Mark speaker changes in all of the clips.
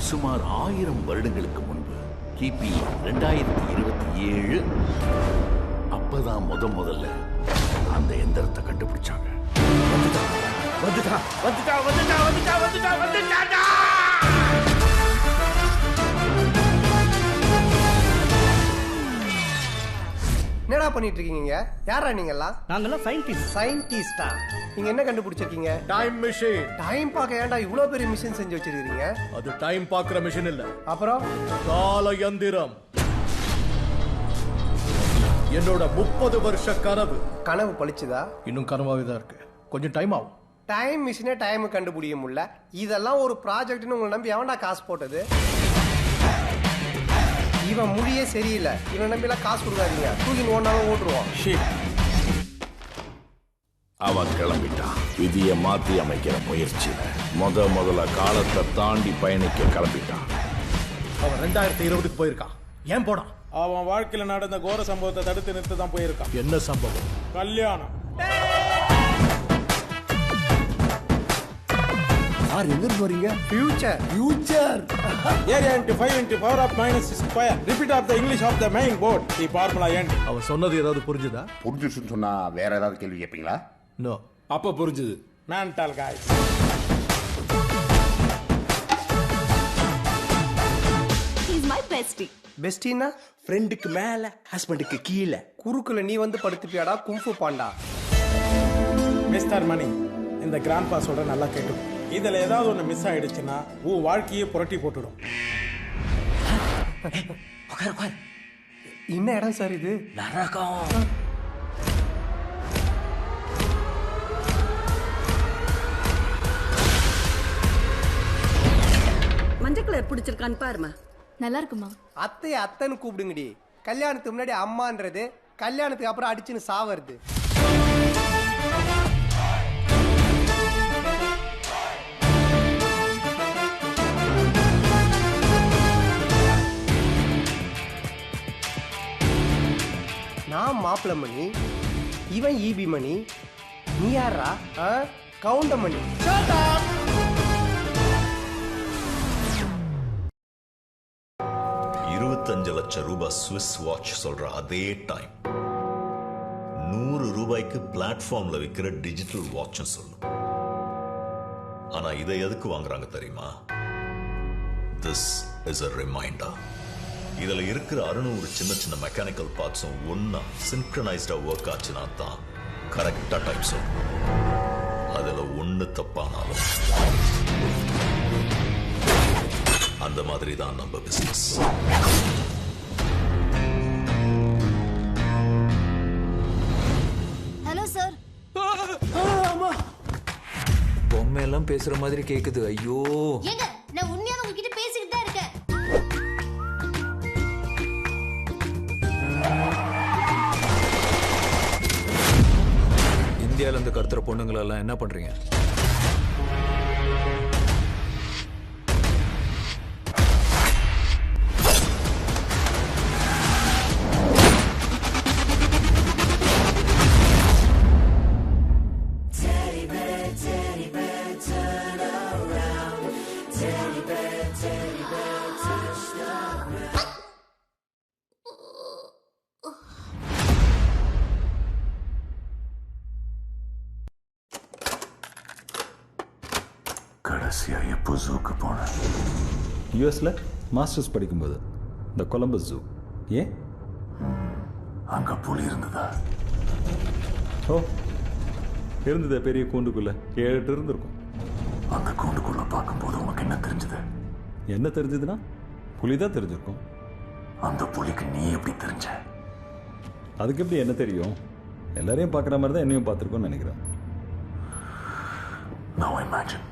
Speaker 1: சுமார் 1000 வருடங்களுக்கு முன்பு கிபி 2027 அப்பதான் முதல்ல அந்த எந்திரத்தை கண்டுபிடிச்சாங்க.
Speaker 2: என்னடா பண்ணிட்டு இருக்கீங்க? யாரா நீங்கெல்லாம்?
Speaker 3: நாங்கெல்லாம்
Speaker 2: சயின்டிஸ்டா? நீங்க என்ன கண்டுபிடிச்சிருக்கீங்க?
Speaker 4: Time machine.
Speaker 2: டைம் பார்க்க ஏன்டா இவ்வளவு பெரிய மிஷின் செஞ்சு வச்சிருக்கீங்க?
Speaker 4: அது டைம் பார்க்குற மிஷின் இல்ல,
Speaker 2: அப்புறம்
Speaker 4: கால யந்திரம். என்னோட 30 வருஷ கனவு.
Speaker 2: கனவு பழிச்சுதா?
Speaker 4: இன்னும் கனவாவே தான் இருக்கு, கொஞ்சம் டைம் ஆகும்.
Speaker 2: டைம் மிஷினே டைம் கண்டுபிடிக்க முடியல, இதெல்லாம் ஒரு ப்ராஜெக்ட்னு உங்களை நம்பி எவன்டா காசு போட்டது? இவன் மொழியே சரியில்லை, இவன் நம்பிலாம் காசு கொடுக்காதீங்க, தூக்கின்னு ஓடினாலும் ஓட்டுருவான்.
Speaker 1: அவன் கிளம்பிட்டான். விதியை மாத்தி அமைக்கிற முயற்சியில முதல்ல காலத்தை தாண்டி பயணிக்க கிளம்பிட்டான்.
Speaker 4: அவன் 2020க்கு போயிருக்கான். ஏன் போனான்?
Speaker 5: அவன் வாழ்க்கையில நடந்த கோர சம்பவத்தை தடுத்து நிறுத்த தான் போயிருக்கான்.
Speaker 4: என்ன சம்பவம்?
Speaker 5: கல்யாணம்.
Speaker 2: எங்க போறீங்க? Future.
Speaker 5: Area into 5 into power of minus square. Repeat of the English of the main board. The formula end.
Speaker 4: அவன் சொன்னது ஏதாவது புரிஞ்சுதா?
Speaker 6: புரிஞ்சுன்னு சொன்னா வேற ஏதாவது கேள்வி கேட்பீங்களா?
Speaker 4: நோ.
Speaker 5: அப்ப புரிஞ்சுது. Mental guys.
Speaker 7: He's my bestie.
Speaker 2: பெஸ்டின்னா
Speaker 3: ஃப்ரெண்டுக்கு மேல ஹஸ்பண்டுக்கு கீழே.
Speaker 2: குறுக்குல நீ வந்து படுத்துப்பியாடா கும்ஃபு பாண்டா?
Speaker 5: மிஸ்டர் மணி, இந்த கிராண்ட்பா சொல்ற நல்லா கேட்டும். இதுல ஏதாவது ஒண்ணு மிஸ் ஆயிடுச்சுன்னா உன் வாழ்க்கையே புரட்டி போட்டுடும்.
Speaker 2: என்ன இடம் சார் இது?
Speaker 3: நரகம்.
Speaker 7: மஞ்சள் கலர் பிடிச்சிருக்கான்னு பாருமா.
Speaker 8: நல்லா இருக்குமா?
Speaker 2: அத்தையை அத்தைன்னு கூப்பிடுங்கடி. கல்யாணத்துக்கு முன்னாடி அம்மான்றது, கல்யாணத்துக்கு அப்புறம் அடிச்சுன்னு சாவறது. நான் மாப்பிள்ள மணி, இவன் ஈபி மணி, நீ யாரா? கவுண்டமணி.
Speaker 9: 25 லட்சம் ரூபாய் ஸ்விஸ் வாட்ச் சொல்ற அதே டைம் 100 ரூபாய்க்கு பிளாட்ஃபார்ம்ல விற்கிற டிஜிட்டல் வாட்ச் சொல்லும். ஆனா இதை எதுக்கு வாங்குறாங்க தெரியுமா? This is a reminder. இதுல இருக்கிற 600 சின்ன மெக்கானிக்கல் பார்ட்ஸும் ஒன்னா சின்க்ரனைஸ்டா ஒர்க் ஆச்சுன்னா தான் கரெக்டா டைம் சொல்லும். அதுல ஒண்ணு தப்பானாலும் அந்த மாதிரி தான் நம்ம பிசினஸ்.
Speaker 8: Hello sir.
Speaker 3: பொம்மை எல்லாம் பேசுற மாதிரி கேக்குது. ஐயோ.
Speaker 8: ஏங்க, நான் உண்மையாவே உங்ககிட்ட பேசிக்கிட்டு தான் இருக்கேன்.
Speaker 3: இந்தியால இருந்து கடத்துற பொண்ணுங்களை எல்லாம் என்ன பண்றீங்க?
Speaker 9: கடைசியா எப்போ ஜூக்கு போனேன்?
Speaker 10: யூஎஸ்ல மாஸ்டர்ஸ் படிக்கும்போது இந்த கொலம்பஸ் ஜூ. ஏன்
Speaker 9: அங்க புலி இருந்ததா?
Speaker 10: ஓ, இருந்தது. பெரிய கூண்டுக்குள்ள 7-8 இருந்திருக்கும்.
Speaker 9: அந்த கூண்டுக்குள்ள பார்க்கும்போது உனக்கு என்ன தெரிஞ்சது?
Speaker 10: என்ன தெரிஞ்சதுன்னா புலி தான் தெரிஞ்சிருக்கும்.
Speaker 9: அந்த புலிக்கு நீ எப்படி தெரிஞ்ச?
Speaker 10: அதுக்கு எப்படி என்ன தெரியும்? எல்லாரையும் பார்க்குற மாதிரி தான் என்னையும் பார்த்துருக்கோன்னு நினைக்கிறேன்.
Speaker 9: Now imagine,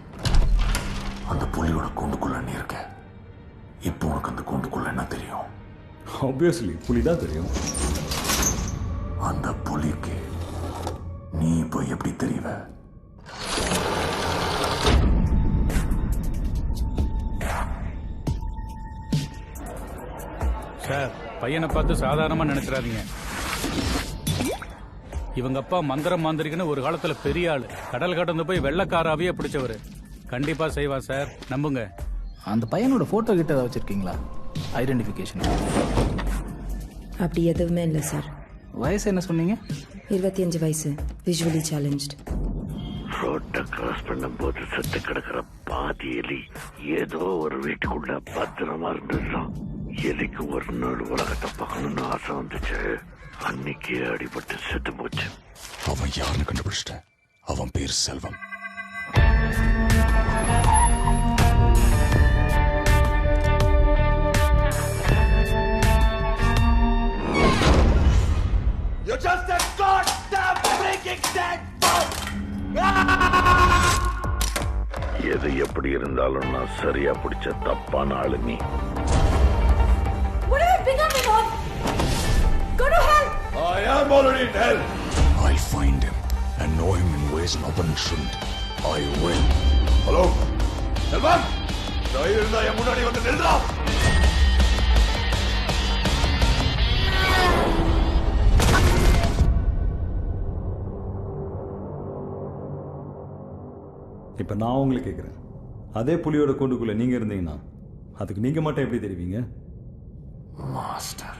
Speaker 9: அந்த புலியோட கூண்டுக்குள்ள நீ இருக்க. இப்போ உனக்கு அந்த கூண்டுக்குள்ள என்ன தெரியும்?
Speaker 10: ஆப்வியஸ்லி புலி தான் தெரியும்.
Speaker 9: அந்த புலிக்கு நீ இப்போ எப்படி தெரியுவ?
Speaker 11: சார், பையனை பார்த்து சாதாரணமா நினைச்சிடாதீங்க. இவங்க அப்பா மந்திரம் மாந்திரிகன்னு ஒரு காலத்துல பெரிய ஆளு. கடல் கடந்து போய் வெள்ளக்காராவே பிடிச்சவரு. கண்டிப்பா செய்வா சார், நம்புங்க.
Speaker 12: அந்த பையனோட ஃபோட்டோ கிட்ட ஏதாவது வச்சுருக்கீங்களா? ஐடென்டிஃபிகேஷன்
Speaker 7: அப்படி எதுவுமே இல்லை சார்.
Speaker 12: வயசு என்ன சொன்னீங்க?
Speaker 7: 25 வயசு, விஷுவலி சேலஞ்ச்டு.
Speaker 1: ரோட்டை கிராஸ் பண்ணும்போது செத்து கிடக்கிற பாதி எலி ஏதோ ஒரு வீட்டுக்குள்ள பத்திரமா இருந்துதான். எலிக்கு ஒரு நாள் உலகத்தை பார்க்கணும்னு ஆசை வந்துச்சு. அன்னைக்கே அடிபட்டு செத்து போச்சு.
Speaker 13: அவன் யாருன்னு கண்டுபிடிச்சிட்டேன். அவன் பேர் செல்வம்.
Speaker 1: You're just a goddamn freaking dead bug! எது எப்படி இருந்தாலும் நான் சரியா பிடிச்ச தப்பான ஆளு நீ.
Speaker 8: What have you become, Mom? Go to hell!
Speaker 13: I am already in hell. I'll find him and know him in ways an opponent shouldn't. I will. Hello? செல்வம், தைரியம் இருந்தா என் முன்னாடி வந்து நில்றா.
Speaker 10: இப்போ நான் உங்களை கேட்குறேன், அதே புலியோட கூண்டுக்குள்ளே நீங்கள் இருந்தீங்கன்னா அதுக்கு நீங்கள் மட்டும் எப்படி தெரிவிங்க?
Speaker 13: மாஸ்டர்